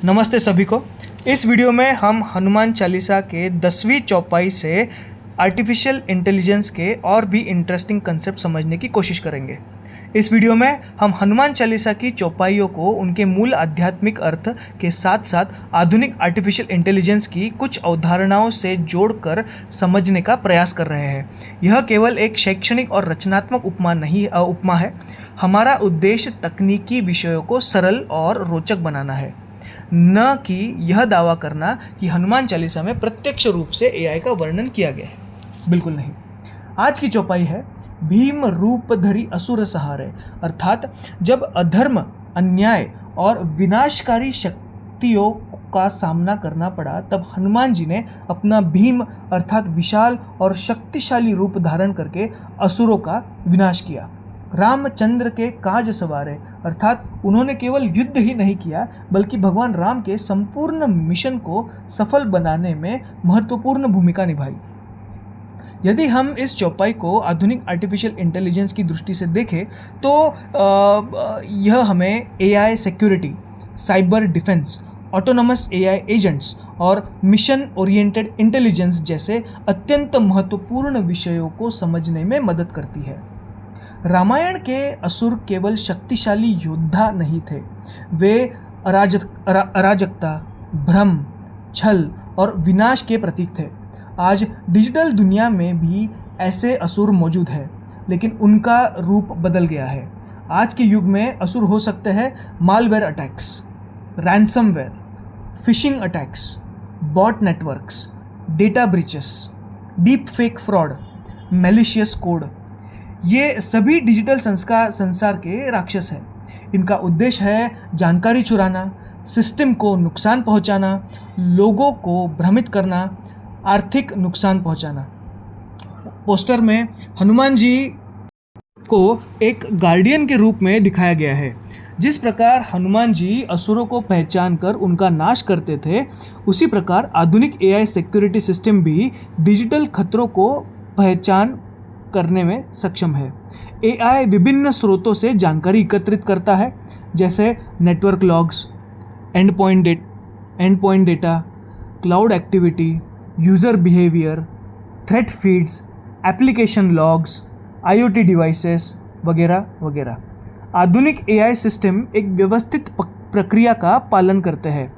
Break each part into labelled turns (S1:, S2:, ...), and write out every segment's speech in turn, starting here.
S1: नमस्ते सभी को। इस वीडियो में हम हनुमान चालीसा के 10वीं चौपाई से आर्टिफिशियल इंटेलिजेंस के और भी इंटरेस्टिंग कंसेप्ट समझने की कोशिश करेंगे। इस वीडियो में हम हनुमान चालीसा की चौपाइयों को उनके मूल आध्यात्मिक अर्थ के साथ साथ आधुनिक आर्टिफिशियल इंटेलिजेंस की कुछ अवधारणाओं से जोड़कर समझने का प्रयास कर रहे हैं। यह केवल एक शैक्षणिक और रचनात्मक उपमा है। हमारा उद्देश्य तकनीकी विषयों को सरल और रोचक बनाना है, न कि यह दावा करना कि हनुमान चालीसा में प्रत्यक्ष रूप से एआई का वर्णन किया गया है। बिल्कुल नहीं। आज की चौपाई है भीम रूप धरि असुर सहारे, अर्थात जब अधर्म, अन्याय और विनाशकारी शक्तियों का सामना करना पड़ा तब हनुमान जी ने अपना भीम अर्थात विशाल और शक्तिशाली रूप धारण करके असुरों का विनाश किया। रामचंद्र के काज सवारे, अर्थात उन्होंने केवल युद्ध ही नहीं किया बल्कि भगवान राम के संपूर्ण मिशन को सफल बनाने में महत्वपूर्ण भूमिका निभाई। यदि हम इस चौपाई को आधुनिक आर्टिफिशियल इंटेलिजेंस की दृष्टि से देखें तो यह हमें AI security, cyber defence, autonomous AI agents और मिशन ओरिएंटेड इंटेलिजेंस जैसे अत्यंत महत्वपूर्ण विषयों को समझने में मदद करती है। रामायण के असुर केवल शक्तिशाली योद्धा नहीं थे, वे अराजकता, भ्रम, छल और विनाश के प्रतीक थे। आज डिजिटल दुनिया में भी ऐसे असुर मौजूद हैं, लेकिन उनका रूप बदल गया है। आज के युग में असुर हो सकते हैं malware attacks, ransomware, phishing attacks, bot networks, data breaches, deep fake fraud, malicious code. ये सभी डिजिटल संसार के राक्षस हैं। इनका उद्देश्य है जानकारी चुराना, सिस्टम को नुकसान पहुंचाना, लोगों को भ्रमित करना, आर्थिक नुकसान पहुंचाना। पोस्टर में हनुमान जी को एक गार्डियन के रूप में दिखाया गया है। जिस प्रकार हनुमान जी असुरों को पहचान कर उनका नाश करते थे, उसी प्रकार आधुनिक एआई सिक्योरिटी सिस्टम भी डिजिटल खतरों को पहचान करने में सक्षम है। एआई विभिन्न स्रोतों से जानकारी एकत्रित करता है, जैसे network logs, and point data, cloud activity, user behaviour, threat feeds, application logs, IoT devices वगैरह वगैरह। आधुनिक एआई सिस्टम एक व्यवस्थित प्रक्रिया का पालन करते हैं।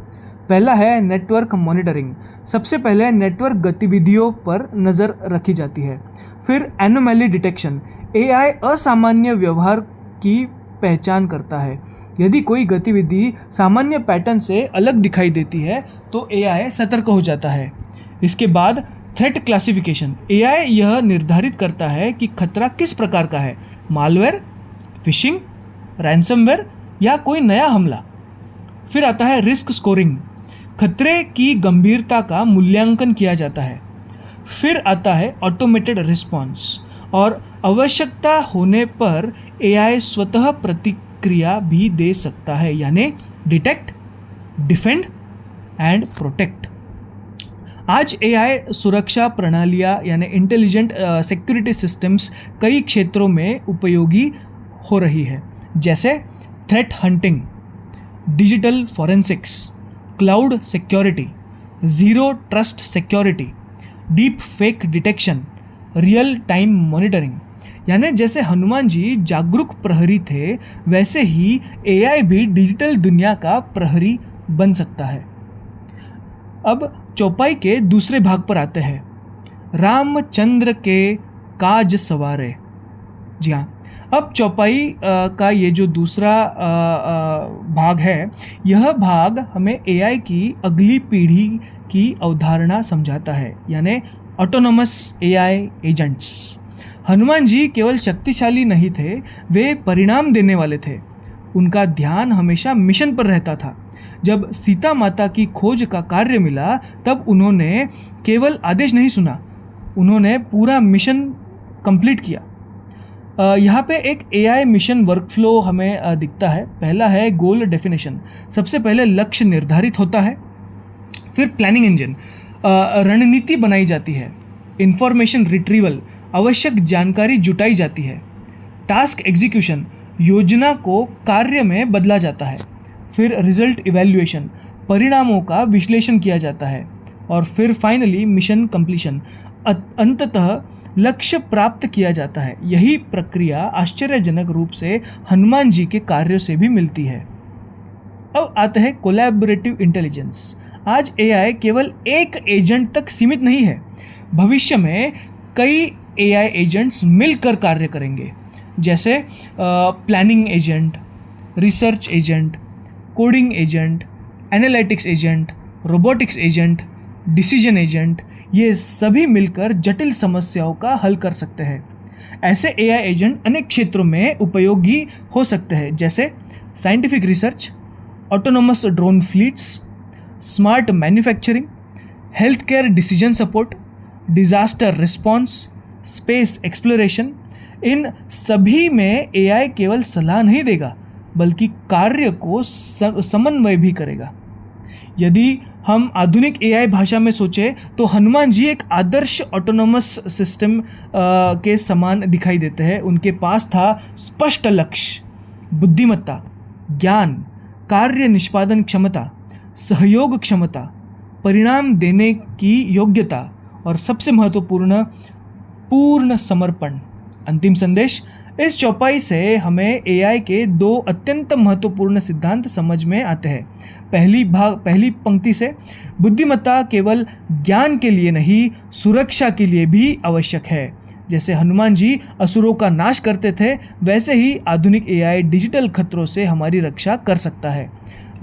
S1: पहला है नेटवर्क मॉनिटरिंग। सबसे पहले नेटवर्क गतिविधियों पर नज़र रखी जाती है। फिर एनोमैली डिटेक्शन, एआई असामान्य व्यवहार की पहचान करता है। यदि कोई गतिविधि सामान्य पैटर्न से अलग दिखाई देती है तो एआई सतर्क हो जाता है। इसके बाद थ्रेट क्लासिफिकेशन, एआई यह निर्धारित करता है कि खतरा किस प्रकार का है, मालवेयर, फिशिंग, रैंसमवेयर या कोई नया हमला। फिर आता है रिस्क स्कोरिंग, खतरे की गंभीरता का मूल्यांकन किया जाता है। फिर आता है ऑटोमेटेड रिस्पॉन्स, और आवश्यकता होने पर एआई स्वतः प्रतिक्रिया भी दे सकता है, यानी डिटेक्ट, डिफेंड एंड प्रोटेक्ट। आज एआई सुरक्षा प्रणालियाँ यानी इंटेलिजेंट सिक्योरिटी सिस्टम्स कई क्षेत्रों में उपयोगी हो रही है, जैसे threat hunting, digital forensics, cloud security, zero trust security, deep fake detection, real time monitoring. यानी जैसे हनुमान जी जागरूक प्रहरी थे, वैसे ही एआई भी डिजिटल दुनिया का प्रहरी बन सकता है। अब चौपाई के दूसरे भाग पर आते हैं, रामचंद्र के काज सवारे। जी हाँ, अब चौपाई का ये जो दूसरा भाग है, यह भाग हमें एआई की अगली पीढ़ी की अवधारणा समझाता है, यानी autonomous AI agents. Hanuman ji केवल शक्तिशाली नहीं थे, वे परिणाम देने वाले थे। उनका ध्यान हमेशा मिशन पर रहता था। जब सीता माता की खोज का कार्य मिला तब उन्होंने केवल आदेश नहीं सुना, उन्होंने पूरा मिशन कंप्लीट किया। यहाँ पे एक एआई मिशन वर्कफ्लो हमें दिखता है। पहला है गोल डेफिनेशन, सबसे पहले लक्ष्य निर्धारित होता है। फिर प्लानिंग इंजन, रणनीति बनाई जाती है। इंफॉर्मेशन रिट्रीवल, आवश्यक जानकारी जुटाई जाती है। टास्क एग्जीक्यूशन, योजना को कार्य में बदला जाता है। फिर रिजल्ट इवैल्यूएशन, परिणामों का विश्लेषण किया जाता है और फिर फाइनली मिशन कंप्लीशन, अंततः लक्ष्य प्राप्त किया जाता है। यही प्रक्रिया आश्चर्यजनक रूप से हनुमान जी के कार्यों से भी मिलती है। अब आते हैं कोलैबोरेटिव इंटेलिजेंस। आज एआई केवल एक एजेंट तक सीमित नहीं है। भविष्य में कई एआई एजेंट्स मिलकर कार्य करेंगे, जैसे planning agent, research agent, coding agent, analytics agent, robotics agent, decision agent. ये सभी मिलकर जटिल समस्याओं का हल कर सकते हैं। ऐसे एआई एजेंट अनेक क्षेत्रों में उपयोगी हो सकते हैं, जैसे scientific research, autonomous drone fleets, smart manufacturing, health care decision support, disaster response, space exploration. इन सभी में एआई केवल सलाह नहीं देगा, बल्कि कार्य को समन्वय भी करेगा। यदि हम आधुनिक एआई भाषा में सोचें तो हनुमान जी एक आदर्श ऑटोनोमस सिस्टम के समान दिखाई देते हैं। उनके पास था स्पष्ट लक्ष्य, बुद्धिमत्ता, ज्ञान, कार्य निष्पादन क्षमता, सहयोग क्षमता, परिणाम देने की योग्यता और सबसे महत्वपूर्ण पूर्ण समर्पण। अंतिम संदेश, इस चौपाई से हमें एआई के दो अत्यंत महत्वपूर्ण सिद्धांत समझ में आते हैं। पहली पंक्ति से, बुद्धिमत्ता केवल ज्ञान के लिए नहीं, सुरक्षा के लिए भी आवश्यक है। जैसे हनुमान जी असुरों का नाश करते थे, वैसे ही आधुनिक एआई डिजिटल खतरों से हमारी रक्षा कर सकता है।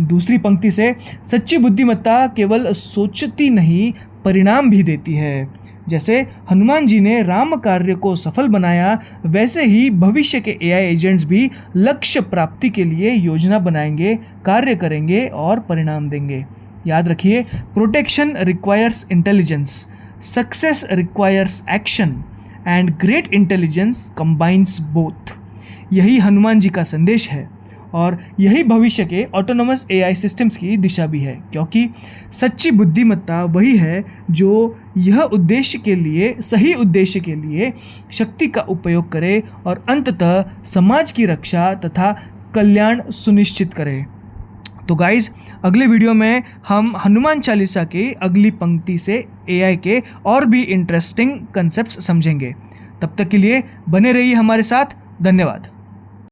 S1: दूसरी पंक्ति से, सच्ची बुद्धिमत्ता केवल सोचती नहीं, परिणाम भी देती है। जैसे हनुमान जी ने राम कार्य को सफल बनाया, वैसे ही भविष्य के एआई एजेंट्स भी लक्ष्य प्राप्ति के लिए योजना बनाएंगे, कार्य करेंगे और परिणाम देंगे। याद रखिए, protection requires intelligence, success requires action and great intelligence combines both. यही हनुमान जी का संदेश है और यही भविष्य के ऑटोनोमस एआई सिस्टम्स की दिशा भी है, क्योंकि सच्ची बुद्धिमत्ता वही है जो यह उद्देश्य के लिए, सही उद्देश्य के लिए शक्ति का उपयोग करे और अंततः समाज की रक्षा तथा कल्याण सुनिश्चित करे। तो गाइज, अगले वीडियो में हम हनुमान चालीसा की अगली पंक्ति से एआई के और भी इंटरेस्टिंग कंसेप्ट्स समझेंगे। तब तक के लिए बने रहिए हमारे साथ। धन्यवाद।